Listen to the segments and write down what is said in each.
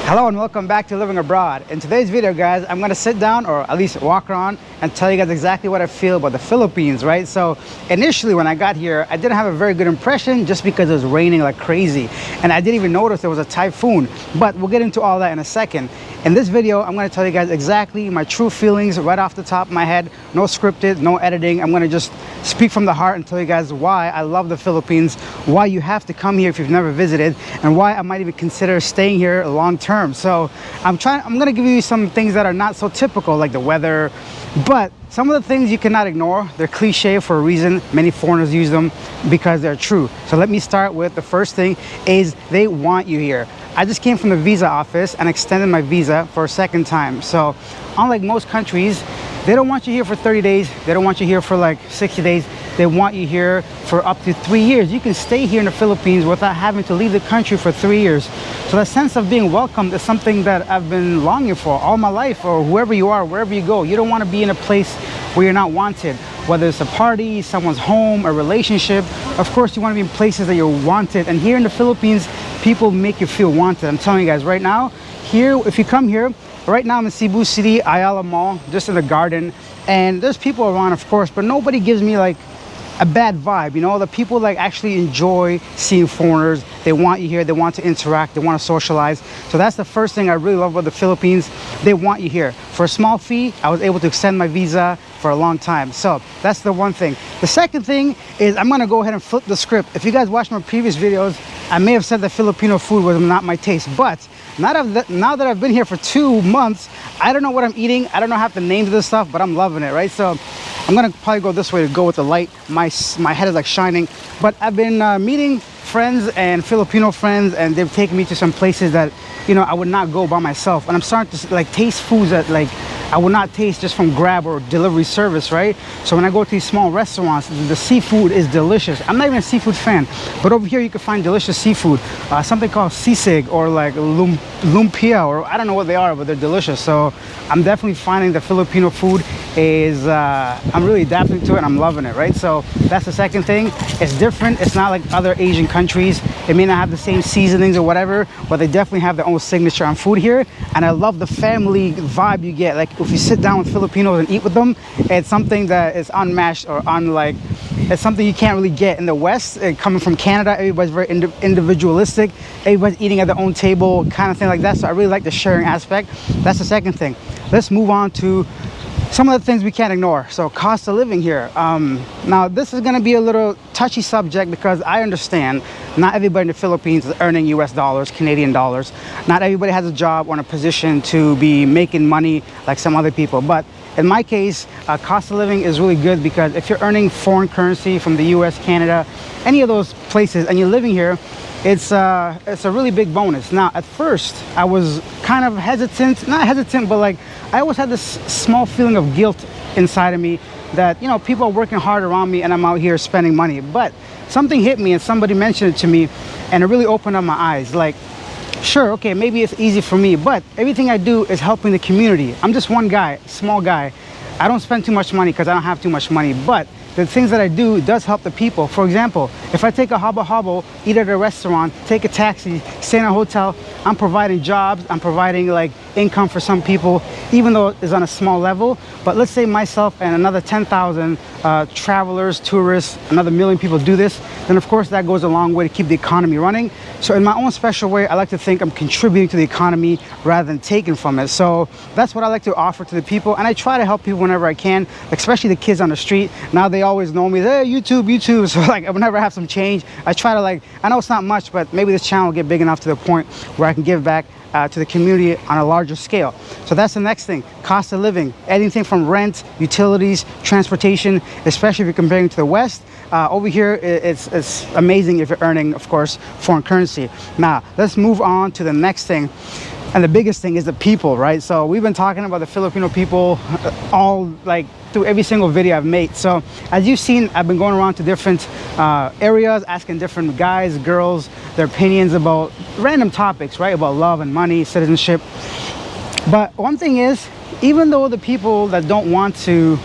Hello and welcome back to Living Abroad. In today's video, guys, I'm gonna sit down or at least walk around and tell you guys exactly what I feel about the Philippines, right? So initially when I got here, I didn't have a very good impression just because it was raining like crazy. And I didn't even notice there was a typhoon, but we'll get into all that in a second. In this video, I'm gonna tell you guys exactly my true feelings right off the top of my head. No scripted, no editing. I'm gonna just speak from the heart and tell you guys why I love the Philippines, why you have to come here if you've never visited, and why I might even consider staying here long term. So I'm gonna give you some things that are not so typical, like the weather, but some of the things you cannot ignore. They're cliche for a reason. Many foreigners use them because they're true. So let me start with the first thing is they want you here. I just came from the visa office and extended my visa for a second time. So unlike most countries, they don't want you here for 30 days. They don't want you here for like 60 days. They want you here for up to 3 years. You can stay here in the Philippines without having to leave the country for 3 years. So that sense of being welcomed is something that I've been longing for all my life, or whoever you are, wherever you go. You don't want to be in a place where you're not wanted, whether it's a party, someone's home, a relationship. Of course, you want to be in places that you're wanted. And here in the Philippines, people make you feel wanted. I'm telling you guys right now, here, if you come here, right now I'm in Cebu City, Ayala Mall, just in the garden. And there's people around, of course, but nobody gives me like a bad vibe. You know, the people like actually enjoy seeing foreigners. They want you here, they want to interact, they want to socialize. So that's the first thing I really love about the Philippines. They want you here. For a small fee, I was able to extend my visa for a long time. So that's the one thing. The second thing is I'm gonna go ahead and flip the script. If you guys watched my previous videos, I may have said that Filipino food was not my taste, but now that I've been here for 2 months, I don't know what I'm eating. I don't know half the names of this stuff, but I'm loving it, right? So I'm gonna probably go this way to go with the light. My head is like shining, but I've been meeting friends and Filipino friends, and they've taken me to some places that, you know, I would not go by myself. And I'm starting to like taste foods that like I would not taste just from Grab or delivery service, right? So when I go to these small restaurants, the seafood is delicious. I'm not even a seafood fan, but over here you can find delicious seafood. Something called sisig or like lumpia, or I don't know what they are, but they're delicious. So I'm definitely finding the Filipino food is, I'm really adapting to it and I'm loving it, right? So that's the second thing. It's different. It's not like other Asian countries. It may not have the same seasonings or whatever, but they definitely have their own signature on food here. And I love the family vibe you get. Like if you sit down with Filipinos and eat with them, it's something that is unmatched or unlike. It's something you can't really get in the West. Coming from Canada, everybody's very individualistic. Everybody's eating at their own table, kind of thing like that. So I really like the sharing aspect. That's the second thing. Let's move on to some of the things we can't ignore. So cost of living here. Now this is going to be a little touchy subject because I understand not everybody in the Philippines is earning US dollars, Canadian dollars. Not everybody has a job or in a position to be making money like some other people. But in my case, cost of living is really good because if you're earning foreign currency from the US, Canada, any of those places, and you're living here, it's a really big bonus. Now, at first, I was kind of hesitant, not hesitant, but like I always had this small feeling of guilt inside of me that, you know, people are working hard around me and I'm out here spending money. But something hit me and somebody mentioned it to me and it really opened up my eyes. Like, sure, okay, maybe it's easy for me, but everything I do is helping the community. I'm just one guy, small guy. I don't spend too much money because I don't have too much money, but the things that I do does help the people. For example, if I take a hobble, eat at a restaurant, take a taxi, stay in a hotel, I'm providing jobs, I'm providing like income for some people, even though it's on a small level. But let's say myself and another 10,000 travelers, tourists, another million people do this, then of course that goes a long way to keep the economy running. So in my own special way, I like to think I'm contributing to the economy rather than taking from it. So that's what I like to offer to the people. And I try to help people whenever I can, especially the kids on the street. Now they always know me, hey, YouTube. So like whenever I have some change, I try to like, I know it's not much, but maybe this channel will get big enough to the point where I can give back to the community on a larger scale. So that's the next thing, cost of living. Anything from rent, utilities, transportation, especially if you're comparing to the West. Over here, it's amazing if you're earning, of course, foreign currency. Now, let's move on to the next thing. And the biggest thing is the people, right? So we've been talking about the Filipino people all like through every single video I've made. So as you've seen, I've been going around to different areas, asking different guys, girls, their opinions about random topics, right? About love and money, citizenship. But one thing is, even though the people that don't want to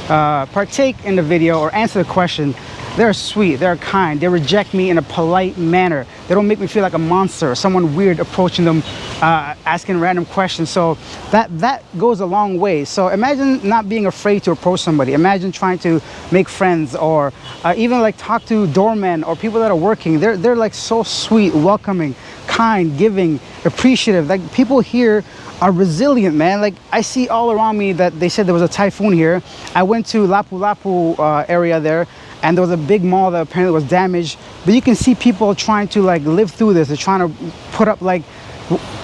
partake in the video or answer the question, they're sweet, they're kind, they reject me in a polite manner. They don't make me feel like a monster or someone weird approaching them, asking random questions. So that goes a long way. So imagine not being afraid to approach somebody. Imagine trying to make friends, or even like talk to doormen or people that are working. They're like so sweet, welcoming, kind, giving, appreciative. Like, people here are resilient, man. Like, I see all around me that they said there was a typhoon here. I went to Lapu-Lapu area there, and there was a big mall that apparently was damaged. But you can see people trying to like live through this. They're trying to put up like,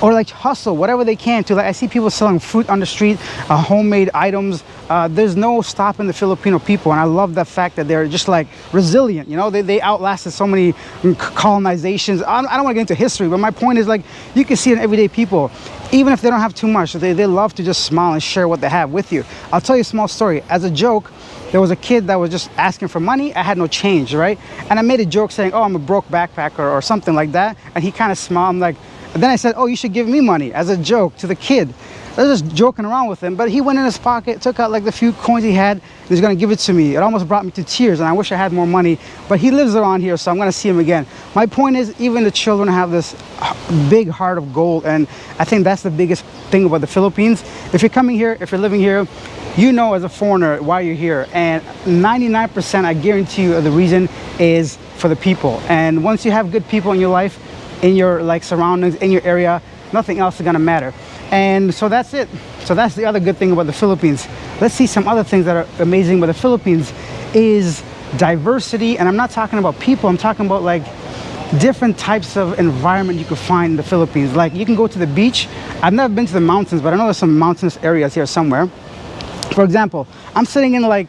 or like hustle whatever they can to, like, I see people selling fruit on the street, homemade items. There's no stopping the Filipino people, and I love the fact that they're just like resilient. You know, they outlasted so many colonizations. I don't want to get into history, but my point is, like, you can see in everyday people, even if they don't have too much, they love to just smile and share what they have with you. I'll tell you a small story. As a joke, there was a kid that was just asking for money. I had no change, right? And I made a joke saying, oh, I'm a broke backpacker or something like that. And he kind of smiled. I'm like, and then I said, oh, you should give me money, as a joke to the kid. I was just joking around with him, but he went in his pocket, took out like the few coins he had, and he's gonna give it to me. It almost brought me to tears, and I wish I had more money, but he lives around here, so I'm gonna see him again. My point is, even the children have this big heart of gold, and I think that's the biggest thing about the Philippines. If you're coming here, if you're living here, you know as a foreigner why you're here, and 99%, I guarantee you, the reason is for the people. And once you have good people in your life, in your like surroundings, in your area, nothing else is gonna matter. And so that's it. So that's the other good thing about the Philippines. Let's see some other things that are amazing about the Philippines is diversity. And I'm not talking about people, I'm talking about like different types of environment you can find in the Philippines. Like, you can go to the beach. I've never been to the mountains, but I know there's some mountainous areas here somewhere. For example, I'm sitting in like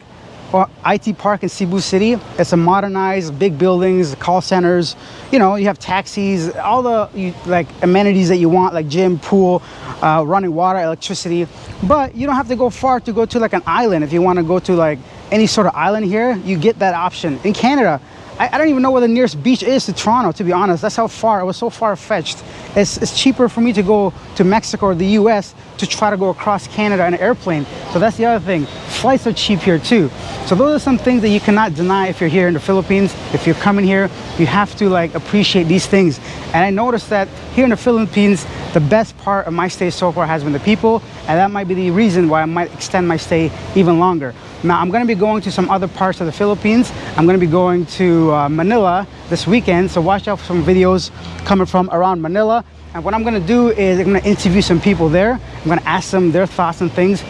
IT Park in Cebu City. It's a modernized, big buildings, call centers. You know, you have taxis, all the like amenities that you want, like gym, pool, running water, electricity. But you don't have to go far to go to like an island. If you want to go to like any sort of island here, you get that option. In Canada, I don't even know where the nearest beach is to Toronto, to be honest. That's how far, it was so far-fetched. It's cheaper for me to go to Mexico or the US to try to go across Canada in an airplane. So that's the other thing. Flights are cheap here too. So those are some things that you cannot deny if you're here in the Philippines. If you're coming here, you have to like appreciate these things. And I noticed that here in the Philippines, the best part of my stay so far has been the people, and that might be the reason why I might extend my stay even longer. Now, I'm going to be going to some other parts of the Philippines. I'm going to be going to Manila this weekend, so watch out for some videos coming from around Manila. And what I'm going to do is I'm going to interview some people there. I'm going to ask them their thoughts and things.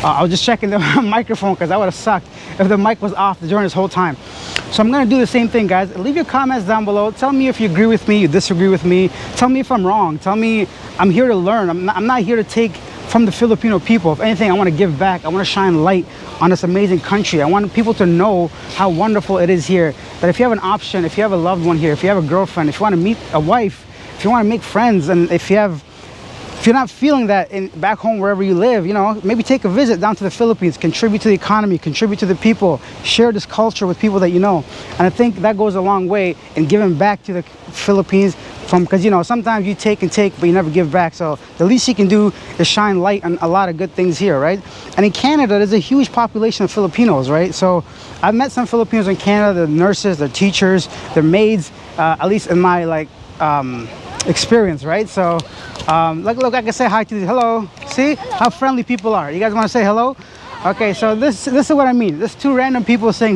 I was just checking the microphone because that would have sucked if the mic was off during this whole time. So I'm going to do the same thing, guys. Leave your comments down below. Tell me if you agree with me, you disagree with me. Tell me if I'm wrong. Tell me I'm here to learn. I'm not here to take from the Filipino people. If anything, I want to give back. I want to shine light on this amazing country. I want people to know how wonderful it is here. That if you have an option, if you have a loved one here, if you have a girlfriend, if you want to meet a wife, if you want to make friends, and if you're not feeling that back home wherever you live, you know, maybe take a visit down to the Philippines, contribute to the economy, contribute to the people, share this culture with people that you know. And I think that goes a long way in giving back to the Philippines, because you know, sometimes you take and take, but you never give back. So the least you can do is shine light on a lot of good things here, right? And in Canada, there's a huge population of Filipinos, right? So I've met some Filipinos in Canada. They're nurses, they're teachers, they're maids, at least in my like experience, right? So look, I can say hi to you. Hello. See how friendly people are. You guys want to say hello? Okay, so this is what I mean. There's two random people saying